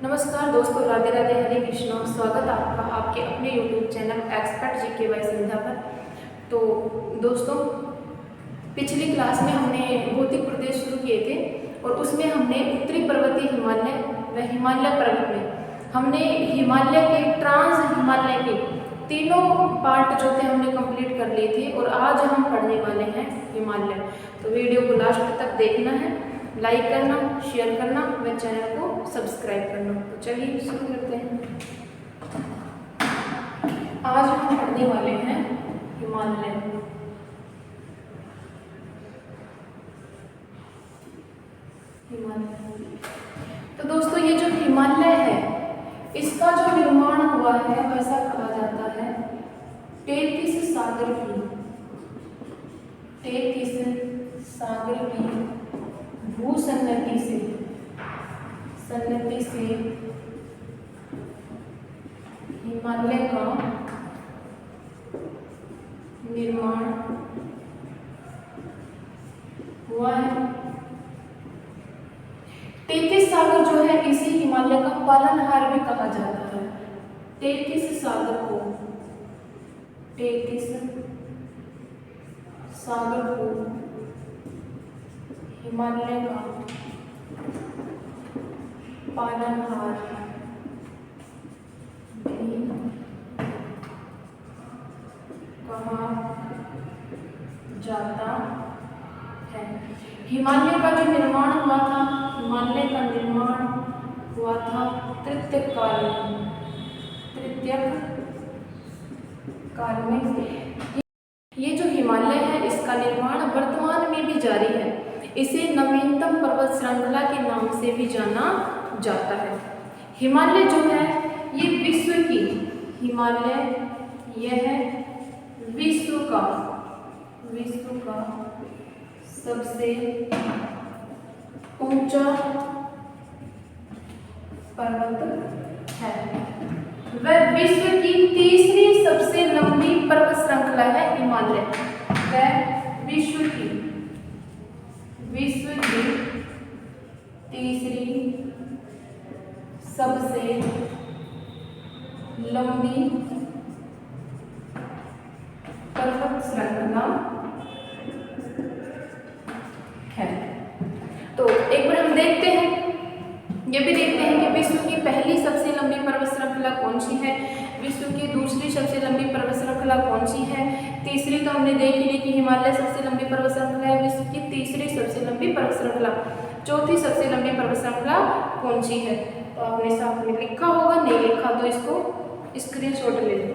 नमस्कार दोस्तों, राधे राधे, हरे कृष्णा। स्वागत आपका आपके अपने YouTube channel expert GK by Sindha पर। तो दोस्तों, पिछली क्लास में हमने भौतिक प्रदेश शुरू किए थे और उसमें हमने उत्तरी पर्वतीय हिमालय व हिमालय पर्वत में हमने हिमालय के ट्रांस हिमालय के तीनों पार्ट जो थे हमने कंप्लीट कर लिए थे और आज हम पढ़ने वाले हैं हिमालय। तो वीडियो को लास्ट तक देखना है, लाइक करना, शेयर करना व चैनल को सब्सक्राइब करना। तो चलिए शुरू करते हैं। आज हम पढ़ने वाले हैं हिमालय। तो दोस्तों, ये जो हिमालय है इसका जो निर्माण हुआ है वैसा कहा जाता है 33 सागर की भूसन्नति से हिमालय का निर्माण हुआ है। 33 सागर जो है इसी हिमालय का पालनहार भी कहा जाता है। 33 सागर को हिमालय का पालनहार भी कहा जाता है। हिमालय का जो निर्माण हुआ था, हिमालय का निर्माण हुआ था तृतीयक काल में। ये जो हिमालय है इसका निर्माण वर्तमान में भी जारी है। इसे नवीनतम पर्वत श्रृंखला के नाम से भी जाना जाता है। हिमालय जो है ये विश्व की विश्व का सबसे ऊंचा पर्वत है। वह विश्व की तीसरी सबसे लंबी पर्वत श्रृंखला है हिमालय। वह विश्व की तीसरी सबसे लंबी पर्वत श्रृंखला है। तो एक बार हम देखते हैं, ये भी देखते हैं कि विश्व की पहली सबसे लंबी पर्वत श्रृंखला कौन सी है, विश्व की दूसरी सबसे लंबी पर्वत श्रृंखला कौन सी है। तीसरी तो हमने देख ली कि हिमालय सबसे लंबी पर्वत श्रृंखला है, विश्व की तीसरी सबसे लंबी पर्वत श्रृंखला। चौथी सबसे लंबी पर्वत श्रृंखला कौन सी है? तो आपने साथ में लिखा होगा, नहीं लिखा तो इसको स्क्रीनशॉट ले लो।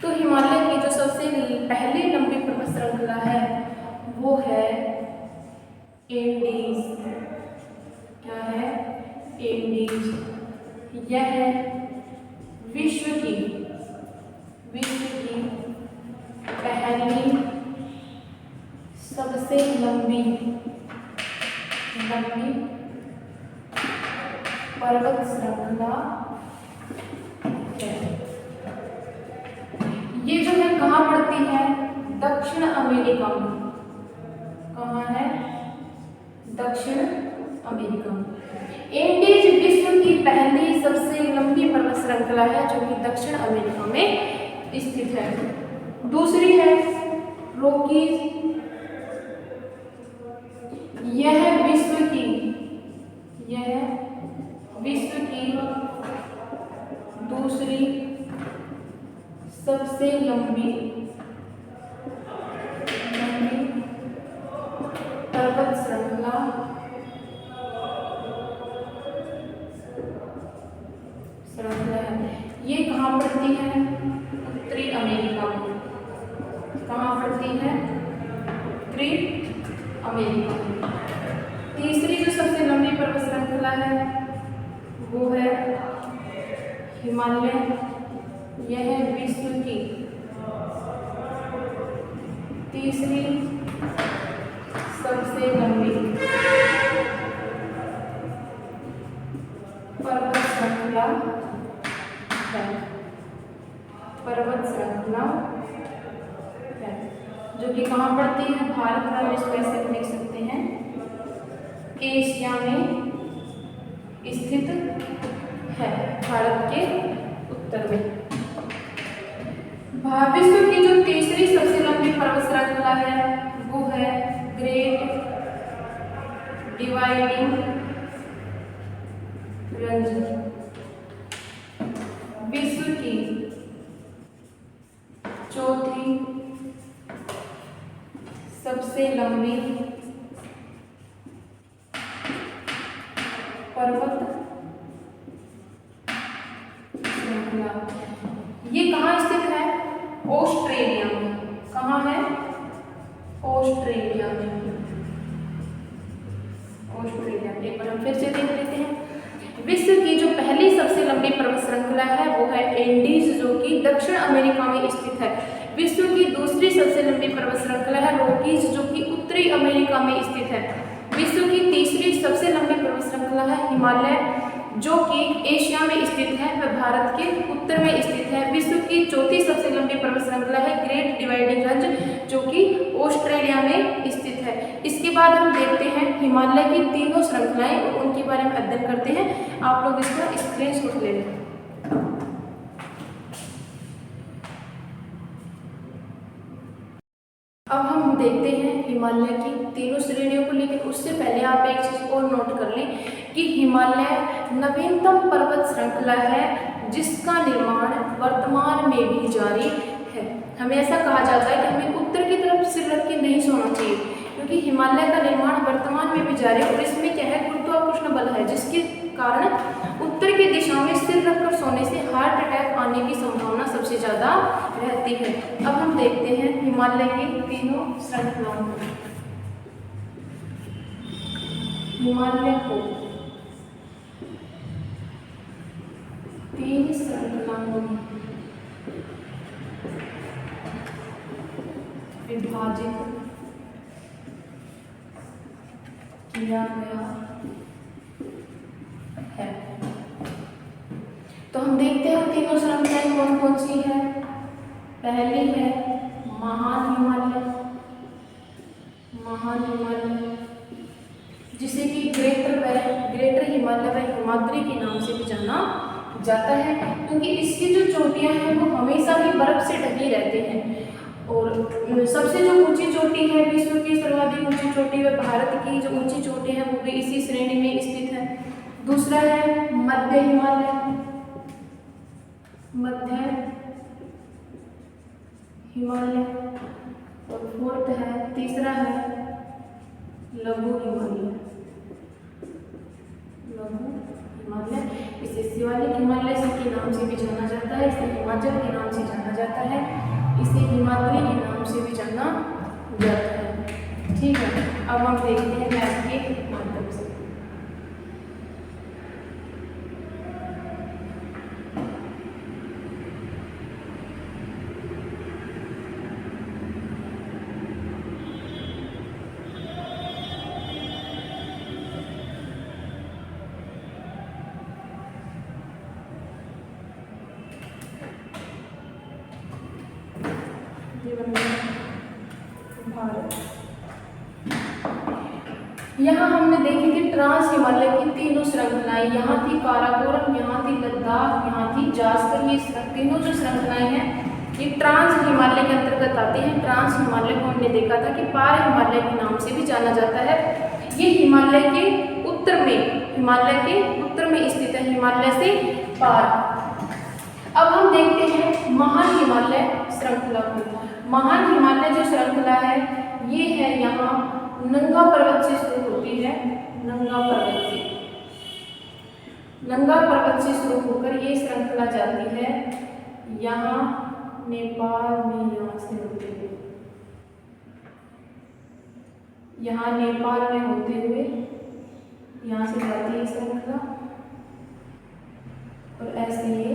तो हिमालय की जो सबसे पहली लंबी पर्वत श्रृंखला है वो है एंडीज। क्या है? एंडीज। यह विश्व की पहली सबसे लंबी पर्वत श्रृंखला है। ये जो है कहाँ पड़ती है? दक्षिण अमेरिका में। कहाँ है? दक्षिण अमेरिका में। एंडीज विश्व की पहली सबसे लंबी पर्वत श्रृंखला है जो कि दक्षिण अमेरिका में स्थित है। दूसरी है रॉकीज। यह विश्व की दूसरी सबसे लंबी पर्वत श्रृंखला है। ये कहाँ पड़ती है? उत्तरी अमेरिका में। कहाँ पड़ती है? उत्तरी अमेरिका में। तीसरी जो सबसे लंबी पर्वत श्रृंखला है वो है हिमालय। यह विश्व की तीसरी सबसे लंबी पर्वत श्रृंखला है। जो कि कहाँ पड़ती है? भारत का, हम स्पेसिफिक लिख सकते हैं स्थित है, भारत के उत्तर में। विश्व की जो तीसरी सबसे लंबी पर्वत श्रृंखला है वो है ग्रेट डिवाइडिंग रेंज। विश्व की चौथी सबसे लंबी पर्वत श्रृंखला, ये कहाँ स्थित है? ऑस्ट्रेलिया में। कहाँ है? ऑस्ट्रेलिया में। ऑस्ट्रेलिया में। एक बार हम फिर से देख लेते हैं। विश्व की जो पहली सबसे लंबी पर्वत श्रृंखला है वो है एंडीज, जो कि दक्षिण अमेरिका में स्थित है। विश्व की दूसरी सबसे लंबी पर्वत श्रृंखला है रॉकीज, जो कि उत्तरी अमेरिका में स्थित है। विश्व की तीसरी सबसे लंबी पर्वत श्रृंखला है हिमालय, जो कि एशिया में स्थित है, वह भारत के उत्तर में स्थित है। विश्व की चौथी सबसे लंबी पर्वत श्रृंखला है ग्रेट डिवाइडिंग रेंज, जो कि ऑस्ट्रेलिया में स्थित है। इसके बाद हम देखते हैं हिमालय की तीनों श्रृंखलाएं और उनके बारे में अध्ययन करते हैं। आप लोग इसका स्क्रीनशॉट ले लें। अब हम देखते हैं हिमालय की तीनों श्रेणियों को, लेकिन उससे पहले आप एक चीज और नोट कर लें कि हिमालय नवीनतम पर्वत श्रृंखला है जिसका निर्माण वर्तमान में भी जारी है। हमें ऐसा कहा जाता है कि हमें उत्तर की तरफ सिर रख के नहीं सोना चाहिए, क्योंकि हिमालय का निर्माण वर्तमान में भी जारी है और इसमें क्या है, गुरुत्वाकर्षण बल है, जिसके कारण उत्तर की दिशा में सिर रखकर सोने से हार्ट अटैक आने की संभावना सबसे ज्यादा रहती है। अब हम देखते हैं हिमालय की तीनों श्रृंखलाओं को। हिमालय को तीन श्रृंखलाओं में विभाजित किया गया है। तो हम देखते हैं तीनों श्रृंखलाएं कौन कौन सी है। पहली है महान हिमालय, महान हिमालय जिसे कि ग्रेटर हिमालय व हिमाद्री के नाम से भी जाना जाता है, क्योंकि इसकी जो चोटियां हैं वो हमेशा ही बर्फ से ढकी रहती हैं। और सबसे जो ऊंची चोटी है, विश्व की सर्वाधिक ऊंची चोटी व भारत की जो ऊंची चोटी है वो भी इसी श्रेणी में स्थित है। दूसरा है मध्य हिमालय, मध्य हिमालय। और फोर्थ है, तीसरा है लघु हिमालय, लघु हिमालय। इसे शिवालिक हिमालय के नाम से भी जाना जाता है, इसे हिमाचल के नाम से जाना जाता है, इसे हिमाद्री के नाम से भी जाना जाता है। ठीक है, अब हम देखते हैं मैप के माध्यम से। भारत, यहाँ हमने देखी थी ट्रांस हिमालय की तीनों श्रृंखलाएं। यहाँ थी काराकोरम, यहाँ थी लद्दाख, यहाँ थी जास्कर। ये तीनों जो श्रृंखलाएं हैं ये ट्रांस हिमालय के अंतर्गत आती हैं। ट्रांस हिमालय को हमने देखा था कि पार हिमालय के नाम से भी जाना जाता है। ये हिमालय के उत्तर में स्थित है, हिमालय से पार। अब हम देखते हैं महान हिमालय श्रृंखला को। महान हिमालय जो श्रृंखला है ये है यहाँ नंगा पर्वत से शुरू होती है, नंगा पर्वत से शुरू होकर ये श्रृंखला जाती है यहाँ नेपाल में, यहाँ से होते हुए यहाँ नेपाल में होते हुए यहाँ से जाती है श्रृंखला और ऐसे ये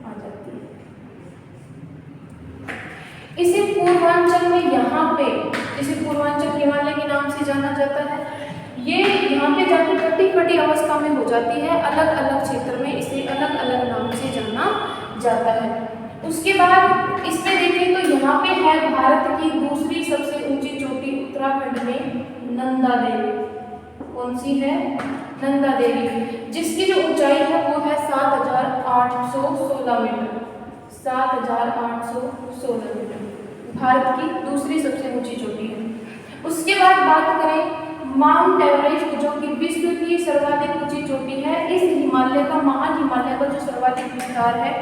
आ जाती है। इसे पूर्वांचल में यहाँ पे, इसे पूर्वांचल हिमालय के नाम से जाना जाता है। ये यहाँ पे जाकर कटी अवस्था में हो जाती है, अलग अलग क्षेत्र में इसे अलग अलग नाम से जाना जाता है। उसके बाद इसमें देखें तो यहाँ पे है भारत की दूसरी सबसे ऊंची चोटी उत्तराखंड में नंदा देवी। कौन सी है? नंदा देवी, जिसकी जो ऊंचाई है वो है 7,816 मीटर, 7,816 मीटर, भारत की दूसरी सबसे ऊंची चोटी है। उसके बाद बात करें माउंट एवरेस्ट, जो कि विश्व की सर्वाधिक ऊंची चोटी है। इस हिमालय का, महान हिमालय का जो सर्वाधिक विस्तार है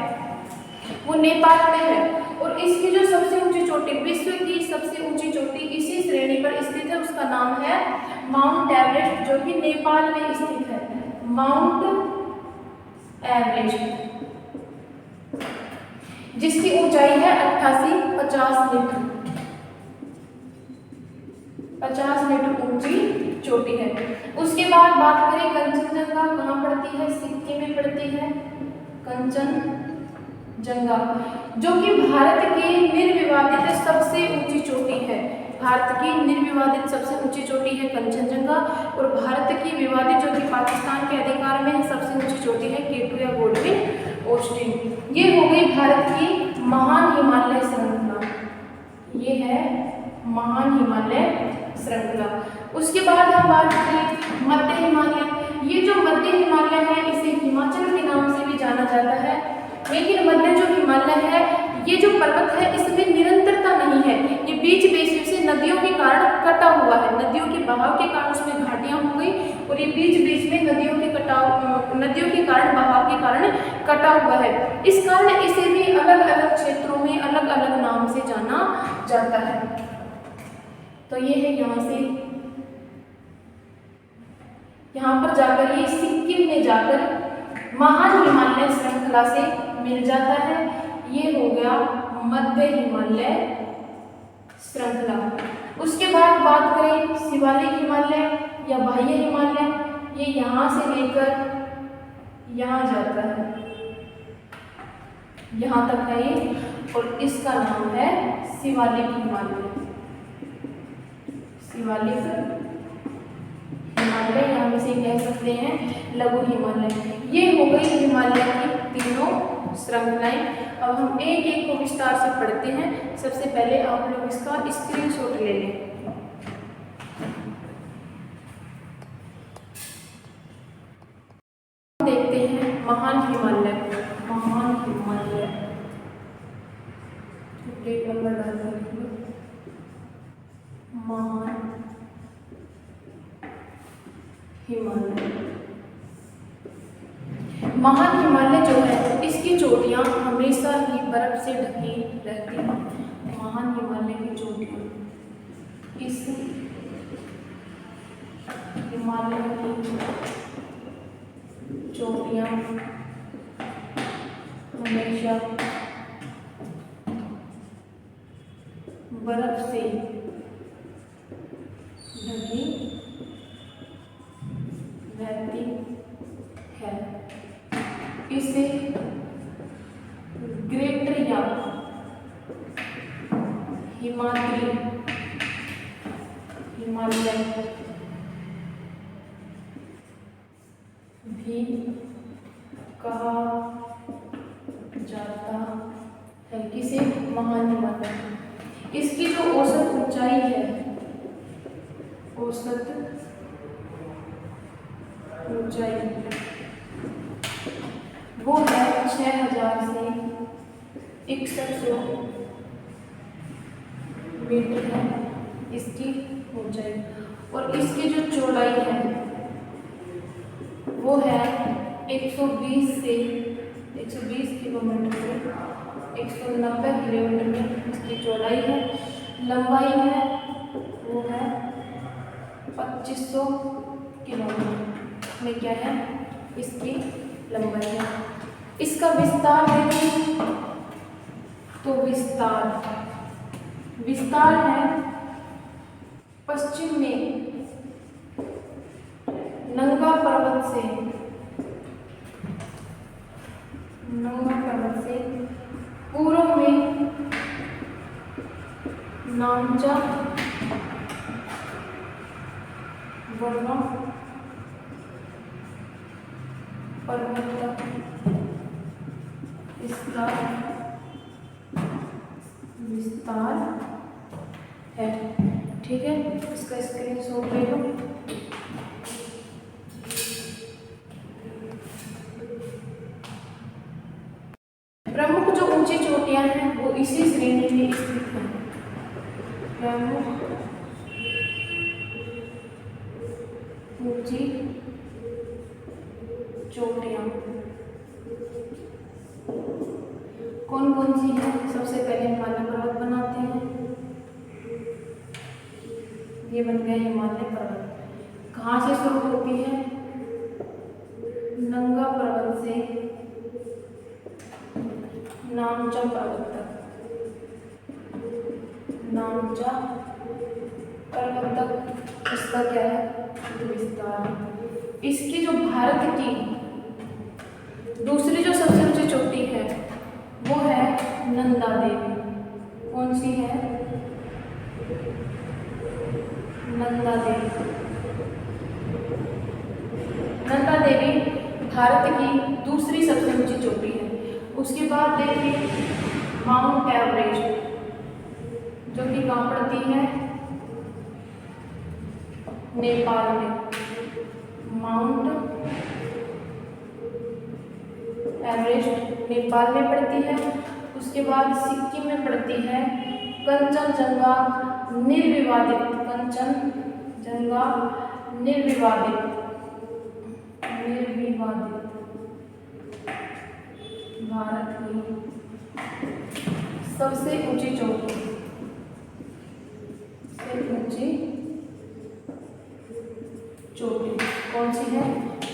वो नेपाल में है, और इसकी जो सबसे ऊंची चोटी, विश्व की सबसे ऊंची चोटी इसी श्रेणी पर स्थित है, उसका नाम है माउंट एवरेस्ट, जो कि नेपाल में स्थित है, माउंट एवरेस्ट, जिसकी ऊंचाई है 8850 मीटर, 50 मीटर ऊंची चोटी है। उसके बाद बात करें कंचनजंगा कहाँ पड़ती है, सिक्किम में पड़ती है कंचनजंगा, जो कि भारत की निर्विवादित सबसे ऊंची चोटी है, भारत की निर्विवादित सबसे ऊंची चोटी है कंचनजंगा, और भारत की विवादित जो कि पाकिस्तान के अधिकार में है सबसे ऊंची चोटी है K2 या गोल्डविन ऑस्टिन। ये हो गई भारत की महान हिमालय श्रृंखला, ये है महान हिमालय श्रृंखला। उसके बाद हम बात करें मध्य हिमालय। ये जो मध्य हिमालय है इसे हिमाचल के नाम से भी जाना जाता है, लेकिन मध्य जो हिमालय है ये जो पर्वत है इसमें निरंतरता नहीं है, ये बीच बीच से नदियों के कारण कटा हुआ है, नदियों के बहाव के कारण उसमें घाटियां हो गई, और ये बीच बीच में नदियों के कारण, बहाव के कारण कटा हुआ है। इस कारण इसे भी अलग अलग क्षेत्रों में अलग अलग नाम से जाना जाता है। तो ये है यहाँ पर जाकर ये सिक्किम में जाकर महान हिमालय श्रृंखला से मिल जाता है। ये हो गया मध्य हिमालय श्रृंखला। उसके बाद बात करें शिवालिक हिमालय या बाह्य हिमालय, ये यहाँ से लेकर यहाँ जाता है, यहाँ तक है ये, और इसका नाम है शिवालिक हिमालय, शिवालिक हिमालय, या हम इसे कह सकते हैं लघु हिमालय। ये हो गई हिमालय की तीनों श्रृंखलाएं। अब हम एक एक को विस्तार से पढ़ते हैं। सबसे पहले आप लोग इसका स्क्रीनशॉट ले लें। देखते हैं महान हिमालय, महान हिमालय प्लेट नंबर डाल देंगे, महान हिमालय। महान हिमालय जो है इसकी चोटियां हमेशा ही बर्फ से ढकी रहती हैं। महान हिमालय की चोटियां, इस हिमालय की चोटियां हमेशा बर्फ से ढकी रहती है। इसे ग्रेटर या हिमालय भी कहा जाता है। किसे? महान हिमालय। इसकी जो औसत ऊंचाई है, औसत ऊंचाई वो है 6000 से 6100 मीटर है इसकी ऊंचाई, और इसकी जो चौड़ाई है वो है 120 से 120 किलोमीटर से 190 किलोमीटर में इसकी चौड़ाई है। लंबाई है वो है 2500 किलोमीटर में क्या है इसकी लंबाई है। इसका विस्तार देखें तो विस्तार है पश्चिम में नंगा पर्वत से पूर्व में नामचा वर्मा पर्वत तक इसका विस्तार है। ठीक है, इसका स्क्रीनशॉट ले लो। ऊंची चोटियां कौन कौन सी हैं? सबसे पहले हिमालय पर्वत बनाते हैं। ये बन गया हिमालय पर्वत। कहाँ से शुरू होती है? नंगा पर्वत से नामचा पर्वत तक। नामचा पर्वत तक इसका क्या है? विस्तार। इसकी जो भारत की दूसरी जो सबसे ऊंची चोटी है वो है नंदा देवी। कौन सी है? नंदा देवी। नंदा देवी भारत की दूसरी सबसे ऊंची चोटी है। उसके बाद देखिए माउंट एवरेस्ट, जो कि कहाँ पड़ती है? नेपाल में। माउंट एवरेस्ट नेपाल में पड़ती है। उसके बाद सिक्किम में पड़ती है कंचनजंगा निर्विवादित। कंचनजंगा निर्विवादित भारत की सबसे ऊंची चोटी। सबसे ऊंची चोटी कौन सी है?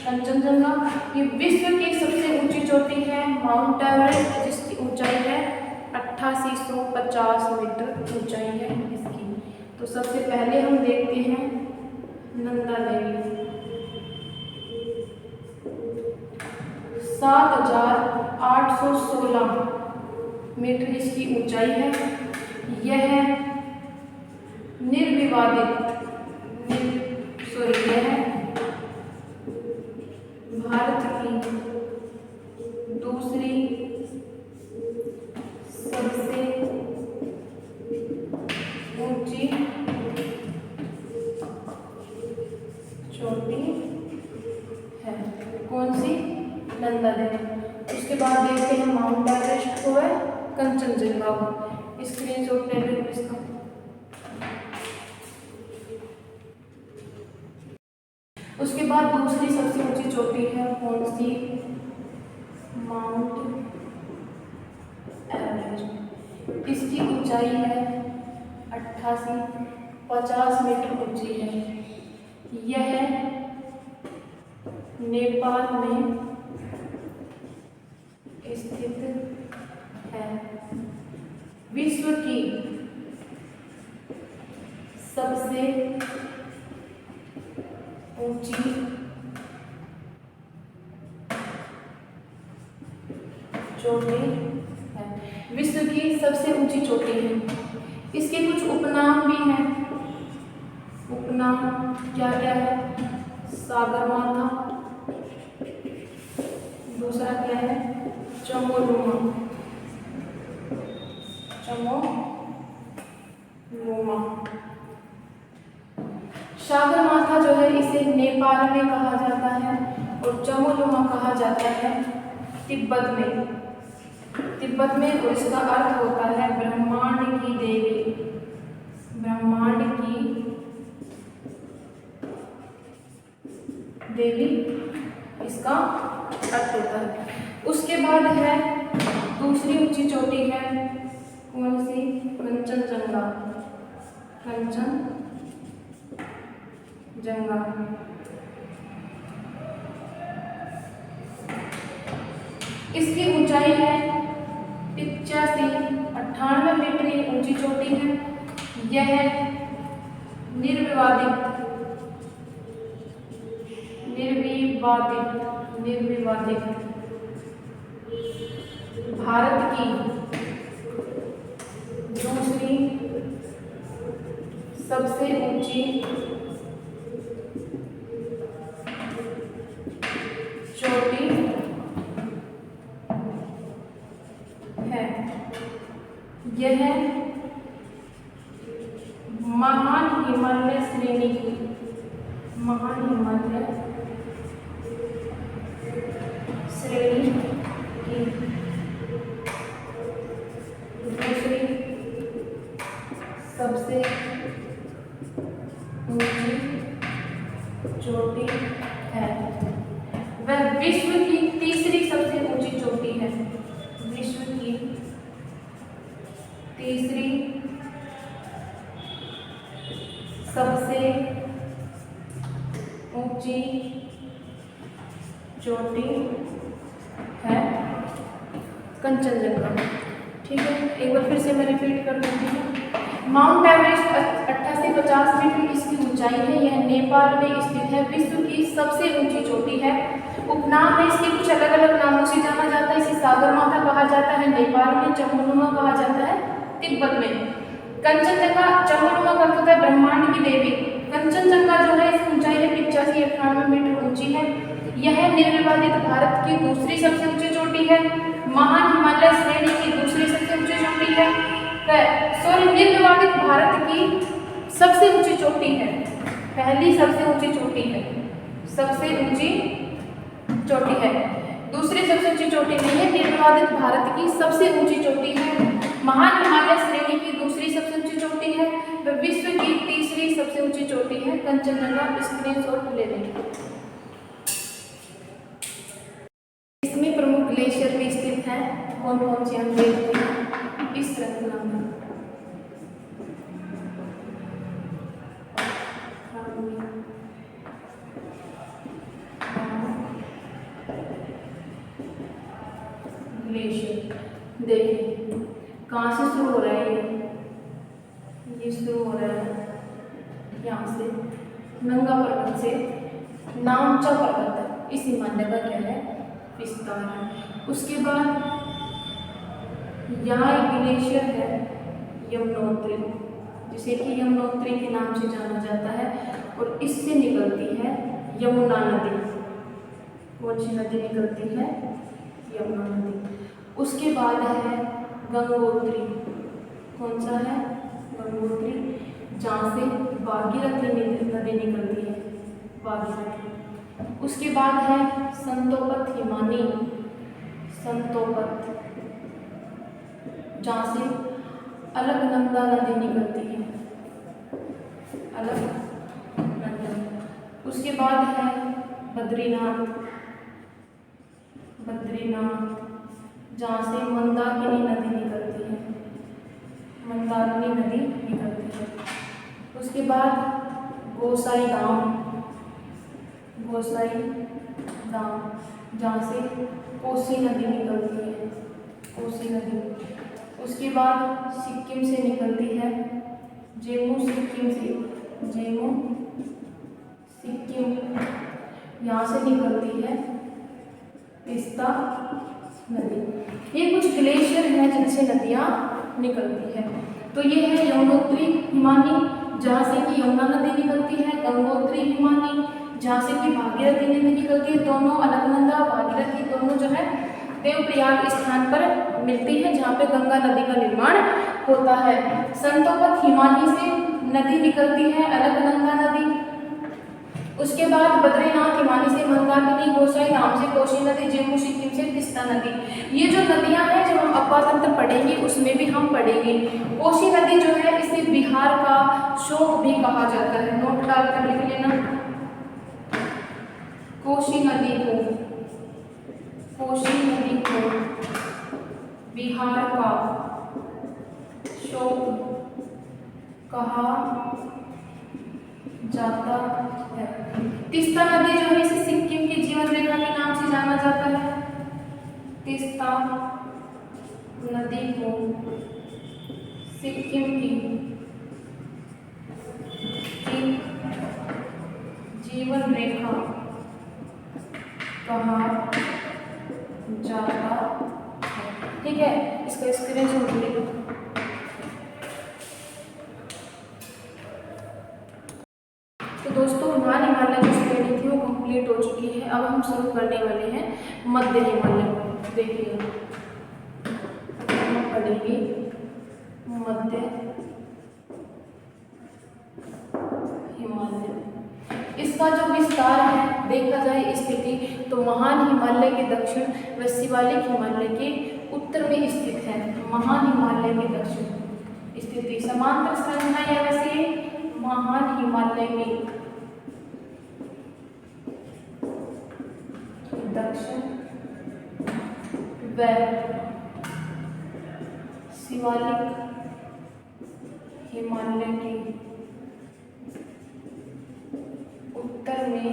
कंचनजंगा। ये विश्व की सबसे ऊंची चोटी है माउंट एवरेस्ट, जिसकी ऊंचाई है 8850 मीटर ऊंचाई है इसकी। तो सबसे पहले हम देखते हैं नंदा देवी। 7816 मीटर इसकी ऊंचाई है। यह निर्विवादित यह भारत की दूसरी सबसे ऊंची चोटी है। कौन सी? नंदा देवी। उसके बाद देखते हैं माउंट एवरेस्ट को है कंचनजंगा को। स्क्रीनशॉट ले लो इसका। उसके बाद दूसरी सबसे ऊंची चोटी है कौन सी? Mount Everest. इसकी ऊंचाई है 8850 मीटर ऊंची है। यह नेपाल में स्थित है। विश्व की सबसे ऊंची चोटी है। विश्व की सबसे ऊंची चोटी है। इसके कुछ उपनाम भी हैं। उपनाम क्या क्या है? सागरमाथा। दूसरा क्या है? चमोलुमा। सागरमाथा जो है इसे नेपाल में कहा जाता है और चमोलुमा कहा जाता है तिब्बत में। तिब्बत में, और इसका अर्थ होता है ब्रह्मांड की देवी। ब्रह्मांड की देवी इसका अर्थ होता है। उसके बाद है दूसरी ऊंची चोटी है कौन सी? कंचनजंगा। कंचनजंगा इसकी ऊंचाई है 98 मीटर ऊंची चोटी है। यह निर्विवादित भारत की दूसरी सबसे ऊंची चोटी है। यह महान हिमालय श्रेणी की दूसरी सबसे ऊंची चोटी है। वह विश्व की तीसरी सबसे ऊंची चोटी है। विश्व की तीसरी सबसे ऊंची चोटी है कंचनजंगा। ठीक है, एक बार फिर से मैं रिपीट कर देती हूँ। माउंट एवरेस्ट 8850 मीटर इसकी ऊंचाई है। यह नेपाल में स्थित है। विश्व की सबसे ऊंची चोटी है। उपनाम है इसके कुछ अलग अलग नामों से जाना जाता है। इसे सागर माथा कहा जाता है नेपाल में, चंबुनुमा कहा जाता है तिब्बत में। कंचनजंगा, चंबुनुमा का अर्थ होता है ब्रह्मांड की देवी। कंचनजंगा जो है इसकी ऊंचाई है 85-98 मीटर ऊंची है। यह निर्विवादित भारत की दूसरी सबसे ऊंची चोटी है। महान हिमालय श्रेणी की दूसरी सबसे ऊंची चोटी है। निर्विवादित भारत की सबसे ऊंची चोटी है। पहली सबसे ऊंची चोटी है, सबसे ऊंची चोटी है। दूसरी सबसे ऊंची चोटी नहीं है, निर्विवादित भारत की सबसे ऊंची चोटी है। महान हिमालय श्रेणी की दूसरी सबसे ऊंची चोटी है। वह विश्व की तीसरी सबसे ऊंची चोटी है कंचनजंगा। स्क्रीनशॉट ले लें। इसमें प्रमुख ग्लेशियर भी स्थित है। कौन कौन से हम देखते हैं इस श्रृंखला में। ग्लेशियर देखिए कहाँ से शुरू हो रहा है। ये शुरू हो रहा है यहाँ से, नंगा पर्वत से नामचा पर्वत इस हिमालय का क्या है विस्तार है। उसके बाद यहाँ एक ग्लेशियर है यमुनोत्री, जिसे कि यमुनोत्री के नाम से जाना जाता है, और इससे निकलती है यमुना नदी। कौन सी नदी निकलती है? यमुना नदी। उसके बाद है गंगोत्री। कौन सा है? गंगोत्री, जहाँ से भागीरथी नदी निकलती है, भागीरथी। उसके बाद है संतोपत हिमानी, संतोपत, जहाँ से अलकनंदा नदी निकलती है, अलकनंदा। उसके बाद है बद्रीनाथ, बद्रीनाथ, जहाँ से मंदाकिनी नदी निकलती है, मंदाकिनी नदी निकलती है। उसके बाद गोसाई धाम, गोसाई धाम, जहाँ से कोसी नदी निकलती है, कोसी नदी। उसके बाद सिक्किम से निकलती है, जेमू सिक्किम से, जेमू सिक्किम, यहाँ से निकलती है तीस्ता नदी। ये कुछ ग्लेशियर हैं जिनसे नदियाँ निकलती है। तो ये है यमुनोत्री हिमानी, जहाँ से कि यमुना नदी निकलती है, गंगोत्री हिमानी, जहाँ से कि भागीरथी नदी निकलती है। दोनों अलकनंदा भागीरथी दोनों जो है देवप्रयाग स्थान पर मिलती है, जहाँ पे गंगा नदी का निर्माण होता है। संतोपत हिमानी से नदी निकलती है अलकनंदा नदी। उसके बाद बद्रीनाथ हिमानी से मंदाकिनी, गोसाई धाम से कोसी नदी, जेमू सिक्किम से तीस्ता नदी। ये जो नदियां हैं जब हम अपातंत्र पढ़ेंगे उसमें भी हम पढ़ेंगे। कोसी नदी जो है इसे बिहार का शोक भी कहा जाता है। नोट डालकर लिख लेना, कोसी नदी को, कोसी नदी को बिहार का शोक कहा जाता है। तीस्ता नदी जो है इसे सिक्किम की जीवन रेखा के नाम से जाना जाता है। तीस्ता नदी को सिक्किम की जीवन रेखा कहा जाता है। ठीक है, इसका स्क्रीनशॉट ले लो। तो दोस्तों महान हिमालय की श्रेणी थी वो कंप्लीट हो चुकी है। अब हम शुरू करने वाले हैं मध्य हिमालय। देखिए हम पढ़ेंगे मध्य हिमालय। इसका जो विस्तार है देखा जाए स्थिति तो महान हिमालय के दक्षिण व शिवालिक हिमालय के उत्तर में स्थित है। महान हिमालय के दक्षिण स्थिति समांतर श्रृंखला या वैसे महान हिमालय के दक्षिण व शिवालिक हिमालय के उत्तर में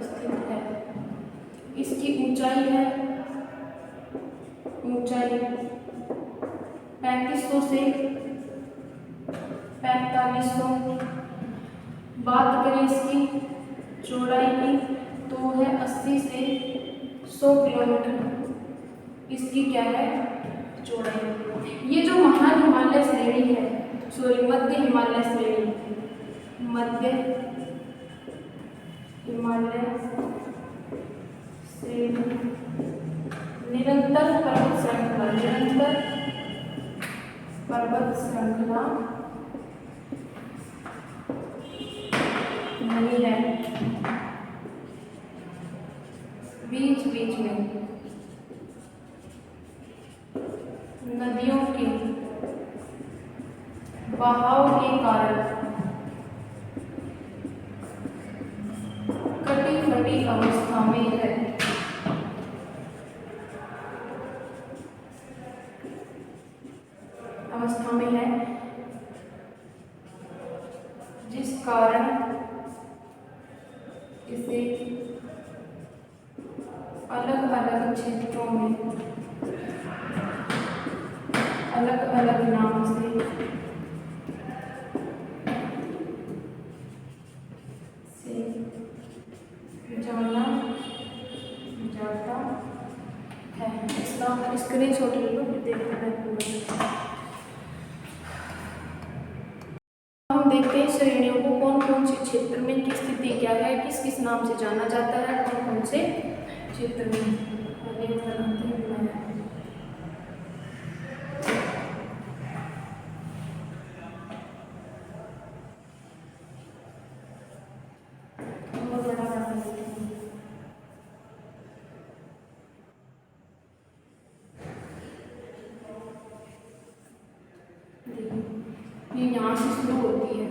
स्थित है। इसकी ऊंचाई है 3500 से 4500। बात करें इसकी चौड़ाई की तो है 80 से 100 किलोमीटर इसकी क्या है चौड़ाई। ये जो महान हिमालय श्रेणी है, सॉरी मध्य हिमालय श्रेणी, मध्य हिमालय श्रेणी निरंतर पर्वत श्रृंखला नहीं है। बीच बीच में नदियों के बहाव के कारण कटी फटी अवस्था में है। जिस कारण इसे अलग अलग क्षेत्रों में अलग अलग नाम से जाना जाता है। इसका स्क्रीनशॉट ले लो, देखना है पूरा। हम देखते हैं श्रेणियों को कौन कौन से क्षेत्र में किस स्थिति क्या है, किस किस नाम से जाना जाता है, कौन कौन से क्षेत्र में। ये यहाँ से शुरू होती है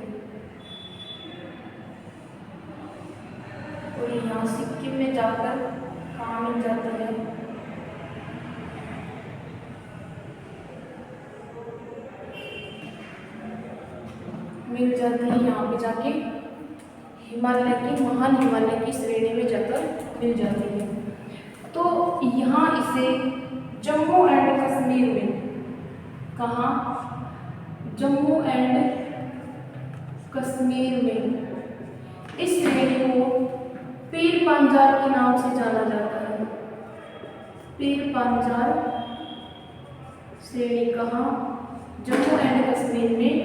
और यहाँ सिक्किम में जाकर कहाँ मिल जाता है, मिल जाती है यहाँ पे जाके हिमालय की, महान हिमालय की श्रेणी में जाकर मिल जाती है। तो यहाँ इसे जम्मू एंड कश्मीर में, कहाँ, जम्मू एंड कश्मीर में इस श्रेणी को पीर पंजाल के नाम से जाना जाता है। पीर पंजाल श्रेणी, कहाँ, जम्मू एंड कश्मीर में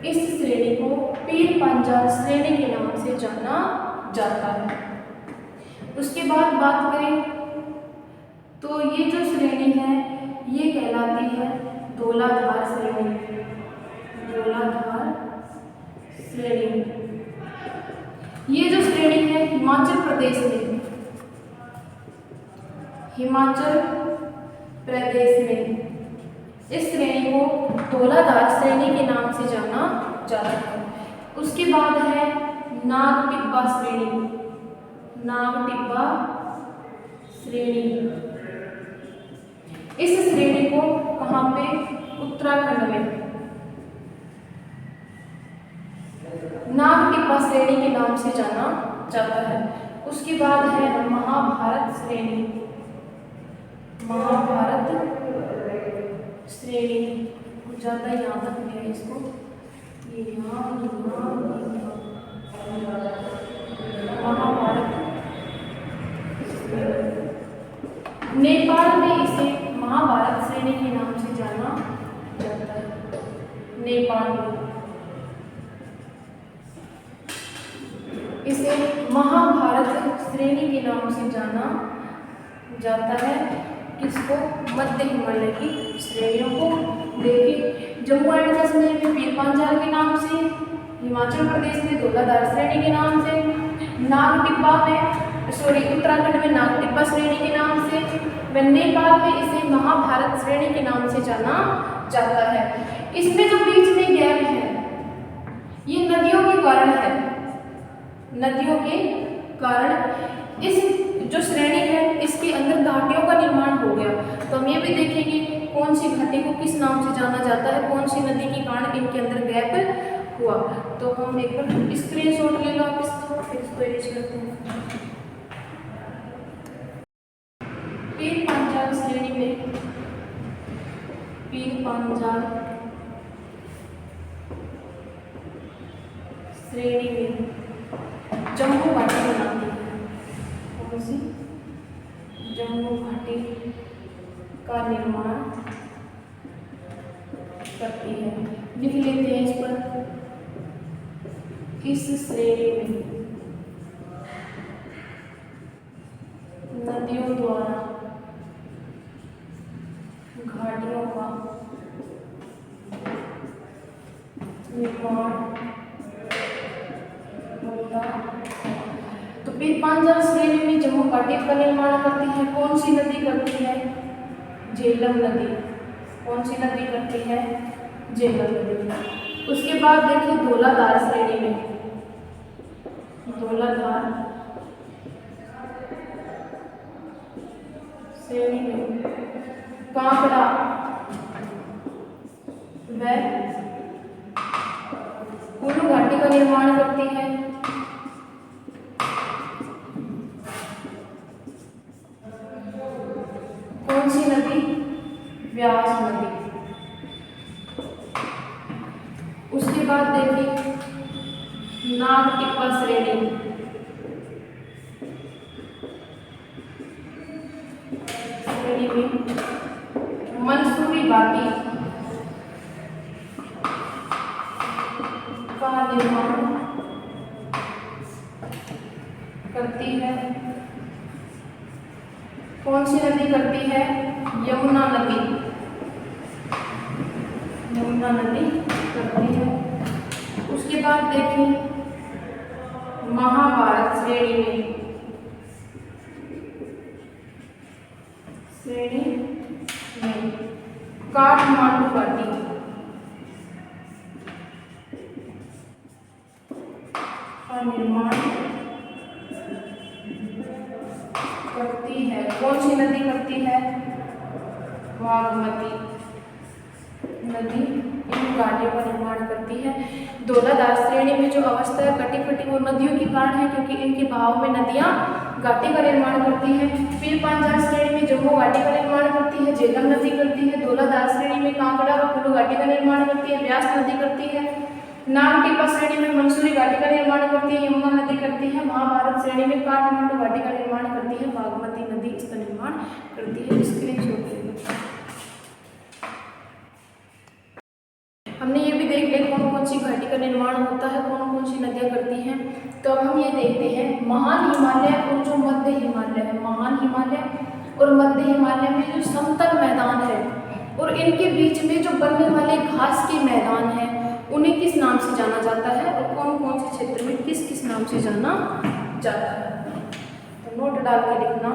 इस श्रेणी को पीर पंजाल श्रेणी के नाम से जाना जाता है। उसके बाद बात करें तो ये जो श्रेणी है ये कहलाती है धौलाधार श्रेणी। धौलाधार श्रेणी, ये जो श्रेणी है हिमाचल प्रदेश में, हिमाचल प्रदेश में इस श्रेणी को धौलाधार श्रेणी के नाम से जाना जाता है। उसके बाद है नागटिब्बा श्रेणी। नागटिब्बा श्रेणी, इस श्रेणी को कहाँ पे, उत्तराखंड में नागटिब्बा श्रेणी के नाम से जाना जाता है। उसके बाद है महाभारत श्रेणी। महाभारत श्रेणी ज़्यादा यहाँ तक है, इसको महाभारत। नेपाल में इसे महाभारत श्रेणी के नाम से जाना जाता है। नेपाल में इसे महाभारत श्रेणी के नाम से जाना जाता है। किसको, मध्य हिमालय की श्रेणियों को। देखिए जम्मू एंड कश्मीर में पीर पंजाल के नाम से, हिमाचल प्रदेश में धौलाधार श्रेणी के नाम से, नागटिब्बा में, सॉरी उत्तराखंड में नागटिब्बा श्रेणी के नाम से, व नेपाल में इसे महाभारत श्रेणी के नाम से जाना जाता है। इसमें जो बीच में गैप है ये नदियों के कारण है, नदियों के कारण इस जो श्रेणी है इसके अंदर घाटियों का निर्माण हो गया। तो हम ये भी देखेंगे कौन सी घाटी को किस नाम से जाना जाता है, कौन सी नदी के कारण इनके अंदर गैप हुआ। तो हम एक बार स्क्रीनशॉट ले लो आप इसको, फिर इसको एडिट करते हैं। पीर पांचाल श्रेणी में, पीर पांचाल श्रेणी में जम्मू घाटी बनाती है। कौन सी? जम्मू घाटी का निर्माण करती है। लिख लेते हैं इस पर, इस श्रेणी में नदियों द्वारा घाटियों का निर्माण होता। तो पीर पांचाल श्रेणी में जम्मू घाटी का निर्माण करती है। कौन सी नदी करती है? झेलम नदी। कौन सी नदी करती है? झेलम नदी। उसके बाद देखिए धौलाधार श्रेणी में, धौलाधार श्रेणी में कांकड़ा व कुल्लू घाटी का निर्माण करती है। कौन सी नदी? व्यास नदी। उसके बाद देखिए नागटिप्पा श्रेणी, में मंसूरी घाटी का निर्माण करती है। कौन सी नदी करती है? यमुना नदी। यमुना नदी करती है। उसके बाद देखिए महाभारत श्रेणी में, काठमांडू घाटी का निर्माण करती है। कौन सी नदी करती है? बागमती नदी इन घाटियों का निर्माण करती है। धौलाधार श्रेणी में जो अवस्था है कटी कटी वो नदियों के कारण है, क्योंकि इनके बहाव में नदियां घाटी का निर्माण करती है। पीर पांचाल श्रेणी में जम्मू घाटी का निर्माण करती है, झेलम नदी करती है। धौलाधार श्रेणी में कांकड़ा व कुल्लू घाटी का निर्माण करती है, व्यास नदी करती है। नागटिप्पा श्रेणी में मंसूरी घाटी का निर्माण करती है, यमुना नदी करती है। महाभारत श्रेणी में काठमांडू घाटी का निर्माण करती है, बागमती नदी इसका निर्माण करती है। स्क्रीनशॉट ले। हमने ये भी देख लिया कौन कौन सी घाटी का निर्माण होता है, कौन कौन सी नदियाँ करती हैं। तो अब हम ये देखते हैं महान हिमालय और जो मध्य हिमालय है। महान हिमालय और मध्य हिमालय में जो समतल मैदान है और इनके बीच में जो बनने वाले घास के मैदान हैं उन्हें किस नाम से जाना जाता है और कौन कौन से क्षेत्र में किस किस नाम से जाना जाता है। तो नोट डाल के लिखना,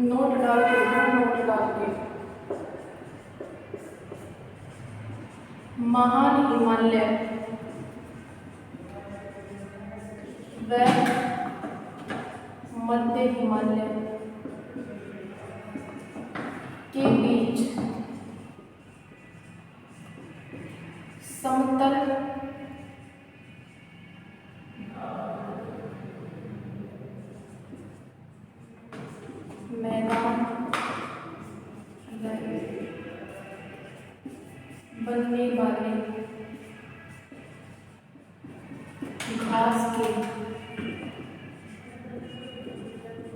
नोट डाल के लिखना, नोट डाल के। महान हिमालय व मध्य हिमालय के बीच समतल मैदान बनने वाले घास के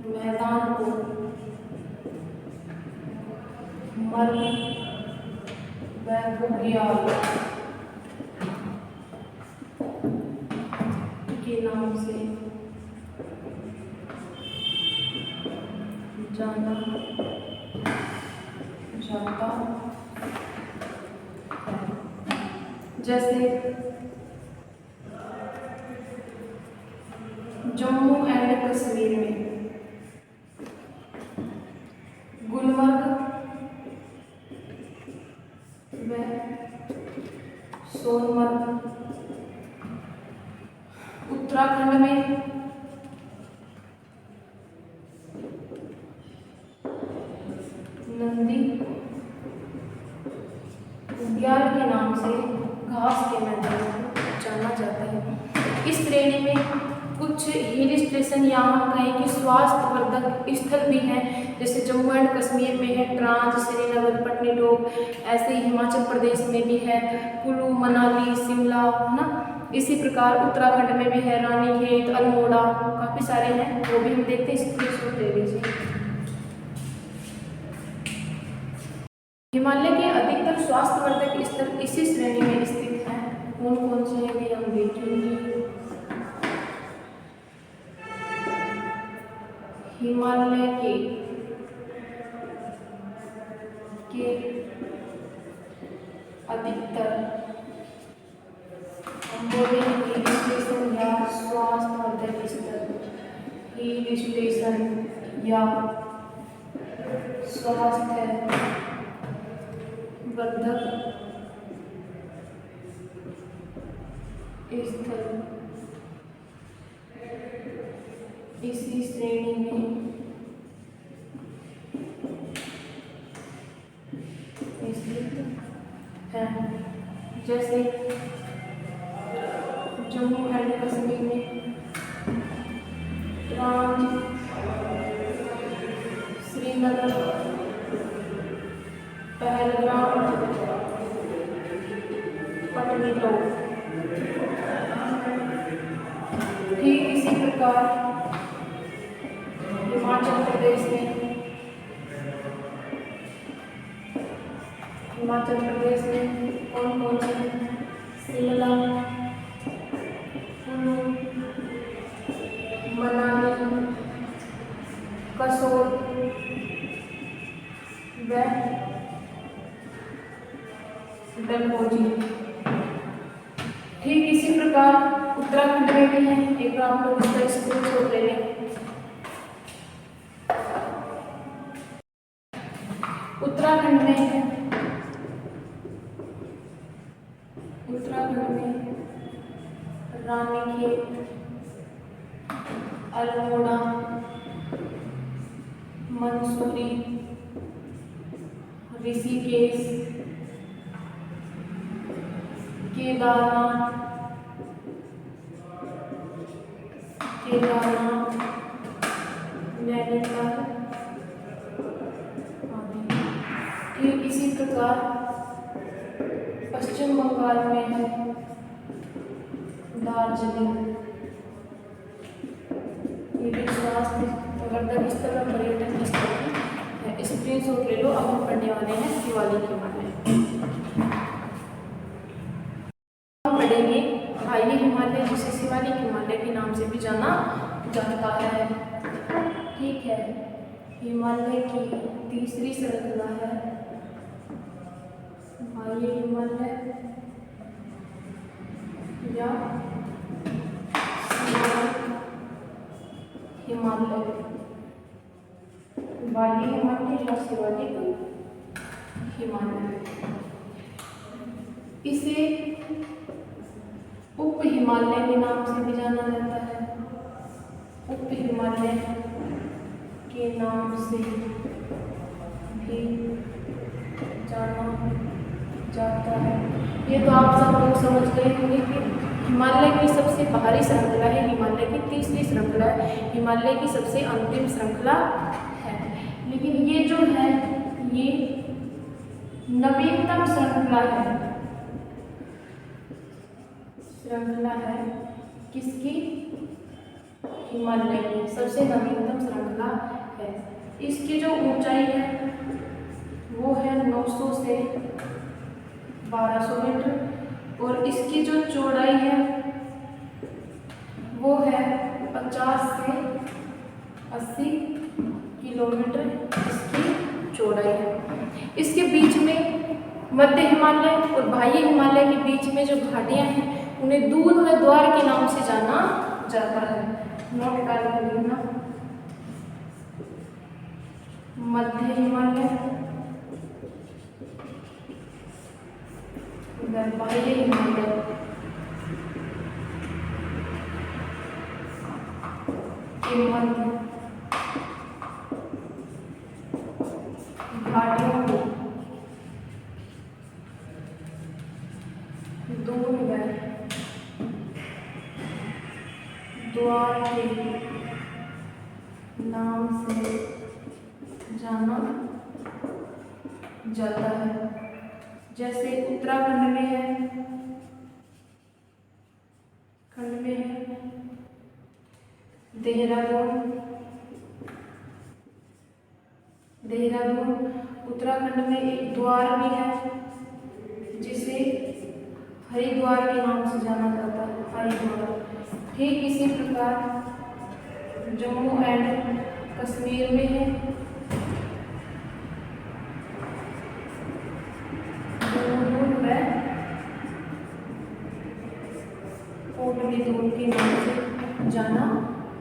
मैदान को मल व बुग्याल के नाम से जाना जाता है। जैसे जम्मू एंड कश्मीर में गुलमर्ग व सोनमर्ग, उत्तराखंड में नंदी उद्यान के नाम से घास के मैदान को जाना जाता है। इस श्रेणी में कुछ हिल स्टेशन या हम कहें कि स्वास्थ्यवर्धक स्थल भी हैं, जैसे जम्मू एंड कश्मीर में है ट्रांज, श्रीनगर, पटनीटॉप, ऐसे ही हिमाचल प्रदेश में भी है कुल्लू, मनाली, शिमला, है ना। इसी प्रकार उत्तराखंड में भी है रानीखेत, अल्मोड़ा, काफ़ी सारे हैं, वो भी हम देखते हैं। इसको ले लीजिए। हिमालय के अधिकतर स्वास्थ्यवर्धक स्थल इसी श्रेणी में स्थित हैं। कौन कौन से हैं ये हम देखेंगे। हिमालय के अधिकतर हम बोले हिल स्टेशन या स्वास्थ्यवर्धक स्थल, हिल स्टेशन या स्वास्थ्य वर्धक स्थल इसी श्रेणी में स्थित है, जैसे जम्मू एंड कश्मीर में ट्रांज, श्रीनगर, पहलगाम, पटनीटॉप। ठीक इसी प्रकार हिमाचल प्रदेश में कौन कौन से हैं? शिमला, कुल्लू, मनाली, कसोल व डलहौजी। ठीक इसी प्रकार उत्तराखंड में भी है। एक बार आप लोग इसका स्क्रीनशॉट ले लें। उत्तराखंड में रानीखेत, अल्मोड़ा, मंसूरी, ऋषिकेश, केदारनाथ, नैनीताल आदि। ठीक इसी प्रकार पश्चिम बंगाल में है दार्जिलिंग। ये भी स्वास्थ्यवर्धक स्थल और पर्यटन स्थल है। स्क्रीनशॉट ले लो। अब हम पढ़ने वाले हैं शिवालिक हिमालय। हम पढ़ेंगे हाईवे हिमालय, जिसे शिवालिक हिमालय के नाम से भी जाना जाता है। ठीक है, हिमालय की तीसरी श्रृंखला है हाईवे हिमालय या हिमालय, वाली हिमालय या शिवालिक हिमालय। इसे उप हिमालय के नाम से भी जाना जाता है। उप हिमालय के नाम से भी जाना जाता है। ये तो आप सब लोग समझ गए होंगे कि हिमालय की सबसे बाहरी श्रृंखला है, हिमालय की तीसरी श्रृंखला है, हिमालय की सबसे अंतिम श्रृंखला है। लेकिन ये जो है ये नवीनतम श्रृंखला है किसकी? हिमालय की सबसे नवीनतम श्रृंखला है। इसकी जो ऊंचाई है वो है 900 से 1200 मीटर और इसकी जो चौड़ाई है वो है 50 से 80 किलोमीटर इसकी चौड़ाई है। इसके बीच में मध्य हिमालय और बाह्य हिमालय के बीच में जो घाटियां हैं उन्हें दून व द्वार के नाम से जाना जाता है। नोट कर लेना। मध्य हिमालय, बाह्य हिमालय। मध्य घाटियों को दूरवै द्वार के नाम से जाना जाता है। जैसे उत्तराखंड में है, देहरादून उत्तराखंड में एक द्वार भी है जिसे हरिद्वार के नाम से जाना जाता है, हरिद्वार। ठीक इसी प्रकार जम्मू एंड कश्मीर में है कोटलीदूर के नाम से जाना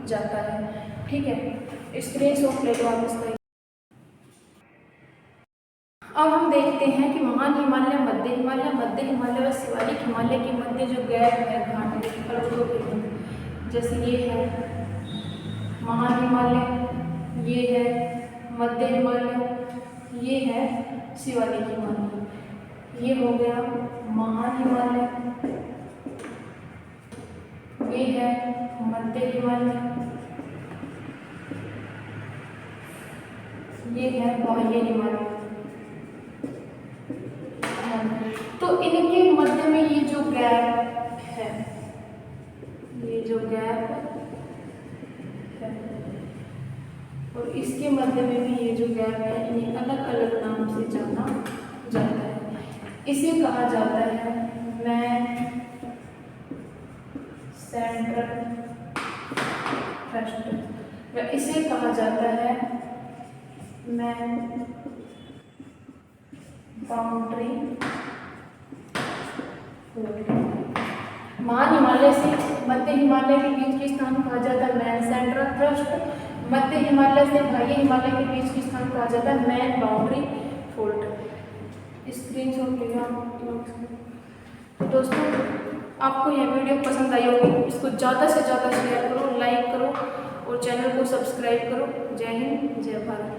जाता है। ठीक है, स्क्रीनशॉट ले लो आप इसका। अब हम देखते हैं कि महान हिमालय, मध्य हिमालय और शिवालिक हिमालय के मध्य जो गैप है घाटी पर्वतों के मध्य, जैसे ये है महान हिमालय, ये है मध्य हिमालय, ये है शिवालिक हिमालय। ये हो गया महान हिमालय, ये है मध्य हिमालय, ये है बाह्य हिमालय। तो इनके मध्य में ये जो गैप है, ये जो गैप है और इसके मध्य में भी ये जो गैप है, इन्हें अलग अलग नाम से जाना जाता है। इसे कहा जाता है मैन सेंट्रल थ्रस्ट, इसे कहा जाता है मैन बाउंड्री। महान हिमालय से मध्य हिमालय के बीच के स्थान कहा जाता है मैन सेंट्रल थ्रस्ट, मध्य हिमालय से बाह्य हिमालय के बीच के स्थान कहा जाता है मैन बाउंड्री फोल्ड। स्क्रीनशॉट लिया तो दोस्तों, आपको यह वीडियो पसंद आई होगी, इसको ज़्यादा से ज़्यादा शेयर करो, लाइक करो और चैनल को सब्सक्राइब करो। जय हिंद, जय भारत।